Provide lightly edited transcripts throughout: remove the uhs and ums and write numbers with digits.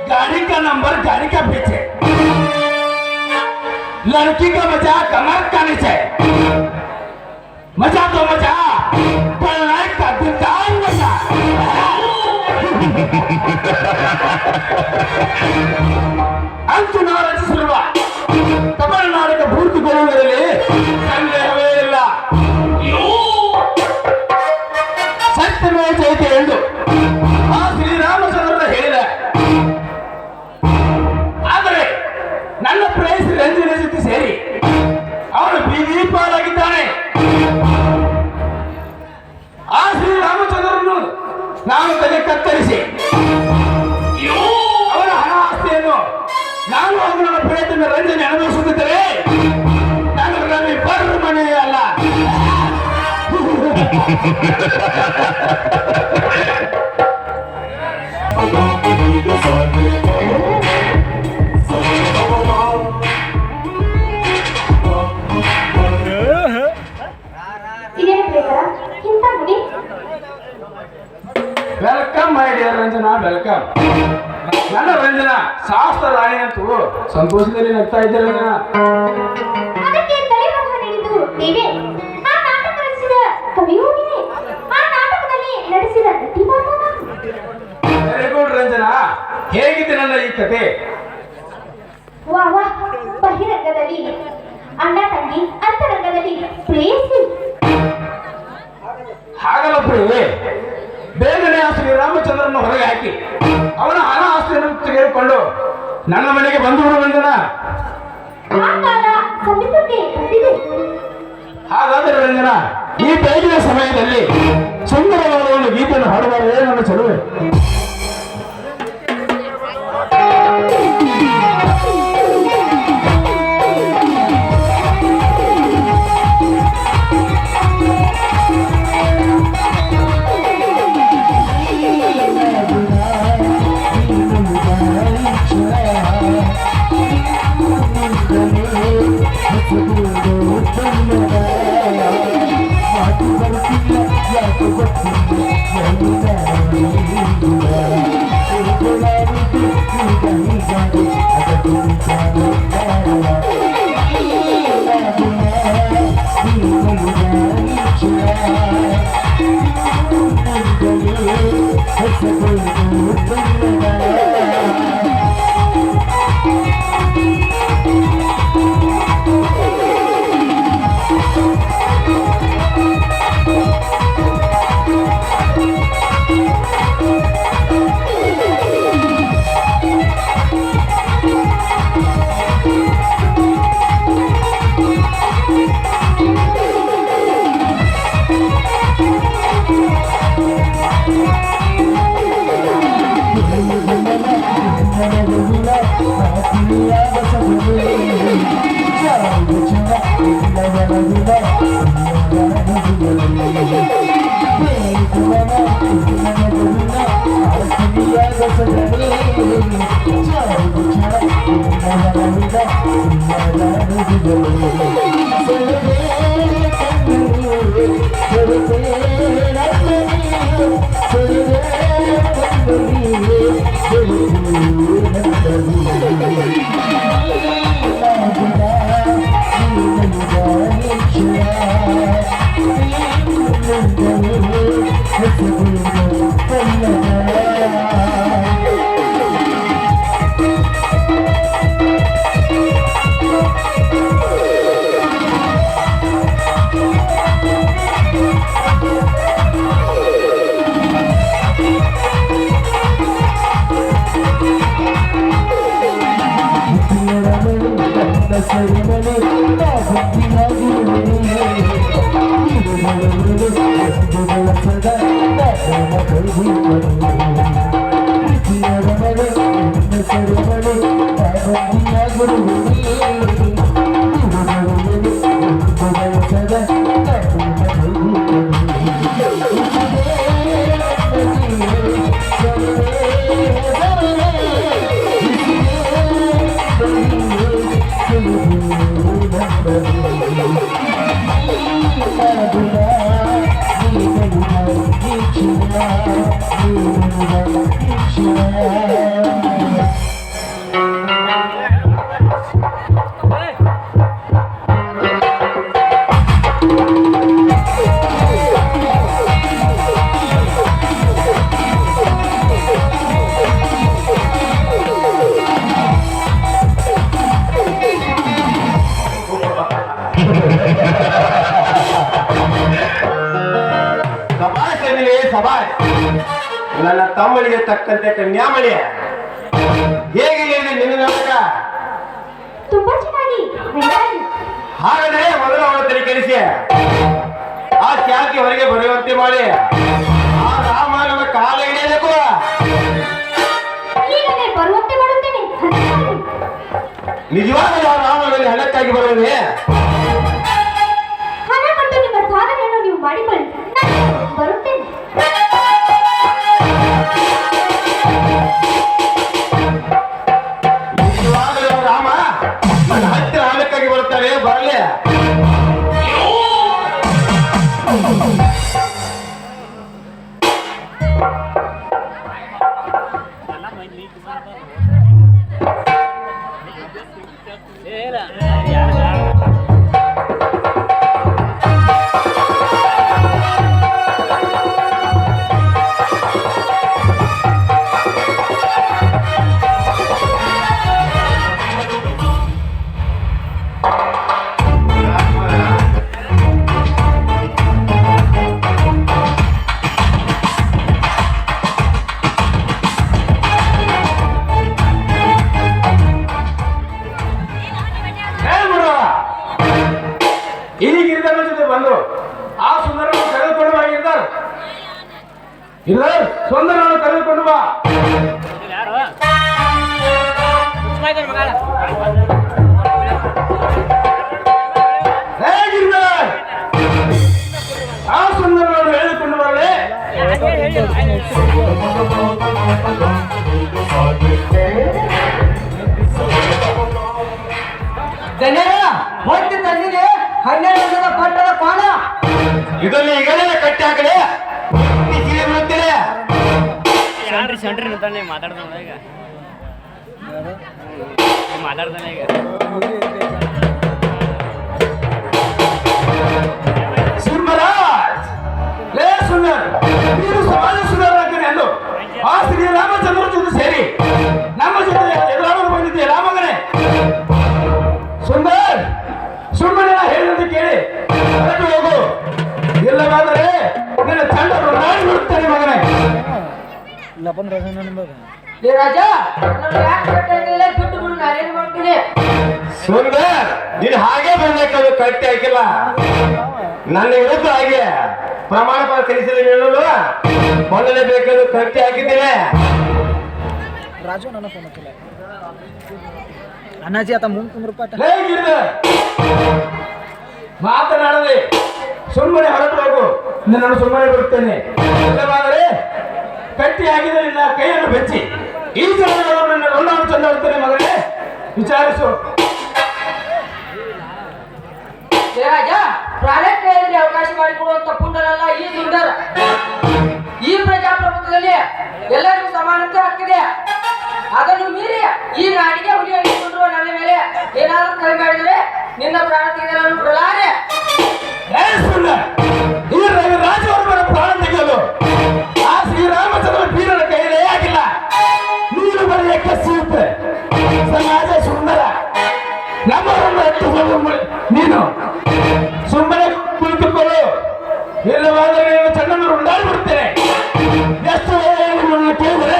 गाड़ी का नंबर गाड़ी का पीछे, लड़की का मजा कमर का नीचे। मजा तो मजा, पढ़ाई का दिलदार मजा। अंतुनार ರಚಿಸಿರುವ ತಮಿಳುನಾಡಿನ ಭೂತಗೊಳ್ಳುವುದರಲ್ಲಿ ಸಂದೇಹವೇ ಇಲ್ಲ. ಸತ್ಯವೇ ಜಯತೆ ಎಂದು ಆ ಶ್ರೀರಾಮಚಂದ್ರನ ಹೇಳಿದ. ಆದರೆ ನನ್ನ ಪ್ರೇಯಸಿ ರಂಜನೆ ಜೊತೆ ಸೇರಿ ಅವನು ಬೀದಿ ಪಾಲಾಗಿದ್ದಾನೆ. ಆ ಶ್ರೀರಾಮಚಂದ್ರನು ನಾನು ತಲೆ ಕತ್ತರಿಸಿ ಅವರ ಹಣ ಆಸ್ತಿಯನ್ನು ನಾನು ಅವನ ಪ್ರೇತನ ರಂಜನೆ ಅನುಭವಿಸುತ್ತಿದ್ದರೆ ನಾನು ರವಿ ಬರ ಮನೆ ಅಲ್ಲ. Welcome my dear Ranjana, welcome. ನನ್ನ ರಂಜನಾ ಶಾಸ್ತ್ರ ರಾಣಿ ಅಂತೂ ಸಂತೋಷದಲ್ಲಿ ನಗ್ತಾ ಇದ್ದೆ ರಂಜನಾ. ವೆರಿ ಗುಡ್ ರಂಜನಾ, ಹೇಗಿದೆ ನನ್ನ ಈ ಕತೆ? ಬಹಿರಂಗದಲ್ಲಿ ಅಣ್ಣ ತಂಗಿ, ಅಂತರಂಗದಲ್ಲಿ ಪ್ರೇಯಸಿ. ಹಾಗಲ್ಲ ಪ್ರಿಯೆ, ಬೇಗನೆ ಆ ಶ್ರೀರಾಮಚಂದ್ರನ ಹೊರಗೆ ಹಾಕಿ ಅವನ ಹಣ ಆಸ್ತಿಯನ್ನು ತೆಗೆದುಕೊಂಡು ನನ್ನ ಮನೆಗೆ ಬಂದು ಬಿಡು ರಂಜನಾ. ಹಾಗಾದರೆ ರಂಜನಾ, ಈ ಬೇಗಿನ ಸಮಯದಲ್ಲಿ ಸುಂದರವಾದ ಒಂದು ಗೀತೆಯನ್ನು ಹಾಡುವಾರೇ ನನ್ನ ಚಲುವೆ. ನನ್ನ ತಮ್ಮನಿಗೆ ತಕ್ಕಂತೆ ಕನ್ಯಾಮಣಿ ಹೇಗಿದೆ ನಿನ್ನ ನಾಟಕ? ತುಂಬಾ ಚೆನ್ನಾಗಿ ಚೆನ್ನಾಗಿ. ಹಾಗಾದರೆ ಮೊದಲು ಅವಳ ತಲೆ ಕೆಡಿಸಿ ಆ ಖ್ಯಾತಿ ಹೊರಗೆ ಬರೆಯುವಂತೆ ಮಾಡಿ ಆ ರಾಮನ ಕಾಲ ಹಿಡಿಯಬೇಕು. ಈಗಲೇ ಬರುವಂತೆ ಮಾಡುತ್ತೇನೆ. ನಿಜವಾದ ಆ ರಾಮನಲ್ಲಿ ಹಣಕ್ಕಾಗಿ ಬರುವುದೇ? ಹಣ ಕೊಟ್ಟು ನಿಮ್ಮ ಸಾಧನೆಯನ್ನು ನೀವು ಮಾಡಿಕೊಳ್ಳಿ, ನಾನು ಬರುತ್ತೇನೆ. ನಿಜವಾಗಲೂ ಆ ರಾಮ ನನ್ನ ಹತ್ತಿರ ಹಣಕ್ಕಾಗಿ ಬರುತ್ತಾರೆ, ಬರಲಿ. ಈಗ ಗಿರಿಧರ್ಮ ಜೊತೆ ಬಂದು ಆ ಸುಂದರವನ್ನು ಕರೆದುಕೊಂಡು ಬಾ ಗಿರಿಧರ್. ಗಿರಿಧರ್, ಸುಂದರವನ್ನು ಕರೆದುಕೊಂಡು ಬಾ. ಹೇ ಗಿರಿಧರ್, ಆ ಸುಂದರವನ್ನು ಹೇಳಿಕೊಂಡು ಬರಲೇ. ಹೊಟ್ಟೆ ತಂದಿದೆ 12 ವರ್ಷದ ಪಟ್ಟದ ಕೋಣ. ಇದನ್ನು ಈಗಲೇ ಕಟ್ಟಿ ಹಾಕಲಿ, ಬಿಡುತ್ತೇನೆ. ಸೆಂಟ್ರಿ ನಿಂತಾನೆ ಮಾತಾಡ್ತಾನೆ ಈಗ ಮಾತಾಡ್ತಾನೆ ಈಗ. ಸುಂದರಾಜ್, ಲೇ ಸುಂದರ್, ನೀನು ಸಮಾಜ ಸುಧಾರಕನೇ ಎಂದು ಆ ಶ್ರೀ ರಾಮಚಂದ್ರ ಜೊತೆ ಸೇರಿ ನಮ್ಮ ಜೊತೆ ಎದುರಾಗಲು ಬಂದಿದ್ದೀಯ ರಾಮಗನೇ. ಸುಂದರ್, ಸುಮ್ಮನೆ ಹೇಳಿದಂತೆ ಕೇಳಿ ಹೊರಟು ಹೋಗು, ಇಲ್ಲವಾದರೆ ನಿನ್ನ ತಂಡವನ್ನು ನಾನು ಬಿಡುತ್ತೇನೆ ಮಗನೇ. ಏ ರಾಜ, ನಾನು ಯಾಕೆ ಕಟ್ಟಿಲ್ಲ? ದುಡ್ಡು ಬಿಡು, ನಾನೇನು ಮಾಡ್ತೀನಿ? ಸುಂದರ್, ನೀನು ಹಾಗೆ ಬರ್ಬೇಕದು, ಕಟ್ಟಿ ಹಾಕಿಲ್ಲ. ನನ್ನ ವಿರುದ್ಧ ಹಾಗೆ ಪ್ರಮಾಣ ಪತ್ರ ತಿಳಿಸಿದ ಹೇಳಲು ಮೊದಲೇ ಬೇಕಾದ್ರು ಕಟ್ಟಿ ಹಾಕಿದ್ದೇನೆ. ರಾಜು ನನ್ನ ಫೋನ್ ಹಾಕಿಲ್ಲ. ಅಣ್ಣಾಜಿ ಆತ ಮುಂದೆ ಕುಂದ್ರಪಾಟ. ಲೇ ಗಿರಿಧರ್, ಮಾತನಾಡದೆ ಸುಮ್ಮನೆ ಹೊರಟು ಹೋಗು, ನಿನ್ನನ್ನು ಸುಮ್ಮನೆ ಬಿಡುತ್ತೇನೆ. ಇಲ್ಲವಾದರೆ ಕಟ್ಟಿ ಹಾಕಿದ ನಿನ್ನ ಕೈಯನ್ನು ಬೆಚ್ಚಿ ಈ ಜನರು ನನ್ನ ಋಣವನ್ನು ತಂದಿರುತ್ತೇನೆ ಮಗನೇ. ವಿಚಾರಿಸು. ಏ ರಾಜ, ಪ್ರಾಣಕ್ಕೆ ಅವಕಾಶ ಮಾಡಿಕೊಡುವಂತ ಪುಂಡರಲ್ಲ ಈ ಸುಂದರ. ಈ ಪ್ರಜಾಪ್ರಭುತ್ವದಲ್ಲಿ ಎಲ್ಲರಿಗೂ ಸಮಾನತೆ ಹಕ್ಕಿದೆ. ಅದನ್ನು ಮೀರಿ ಈ ನಾಡಿಗೆ ಹುಲಿ ಅಂಟಿಕೊಂಡಿರುವ ನನ್ನ ಮೇಲೆ ಏನಾದರೂ ಕೈ ಮಾಡಿದರೆ ನಿನ್ನ ಪ್ರಾಣ ತೆಗೆದನ್ನು ಬಿಡಲಾರೆ. ಏ ಸುಂದರ್, ಈ ರಾಜವರ್ಮನ ಪ್ರಾಣ ತೆಗೆಯಲು ಆ ಶ್ರೀರಾಮಚಂದ್ರ ವೀರನ ಕೈಯಲ್ಲೇ ಆಗಿಲ್ಲ. ನೀನು ಬರೆಯ ಕಸಿಯುತ್ತೆ ಸಮಾಜ ಸುಂದರ. ನಮ್ಮವರನ್ನು ಎತ್ತು ನೀನು ಸುಮ್ಮನೆ ಕುಳಿತುಕೊಳ್ಳು, ಇಲ್ಲವಾದರೆ ನೀನು ಚೆನ್ನನ್ನು ಉಂಡಾಡಿ ಬಿಡುತ್ತೇನೆ. ಎಷ್ಟು ನಿಮ್ಮನ್ನು ಕೇಳಿದರೆ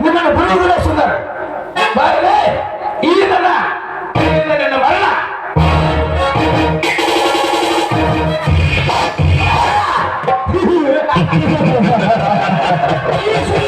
ನಿಮ್ಮನ್ನು ಬಿಡುವುದಿಲ್ಲ ಸುಂದರ. ಬಾರಲೇ ಈ ನನ್ನ ಕೈಯಿಂದ ನಿನ್ನ ಮರಣ. ಈ